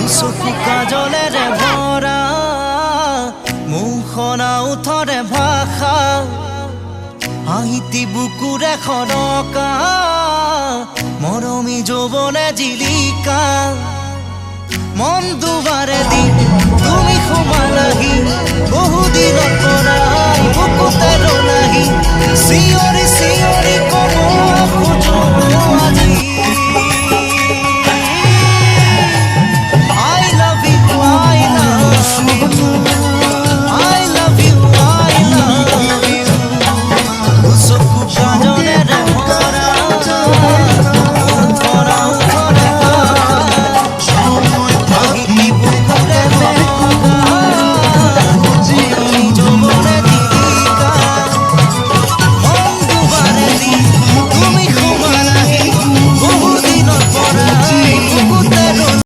চকু কাজলেৰে ভৰা মুখনা উঠৰে ভাষা আহিতি বুকুৰে খনকা মৰমী যৌৱনে জিলিকা মন দুবাৰে দি তুমি সোমালাহি বহুদিনৰ পৰা বুকুতে ৰলাহি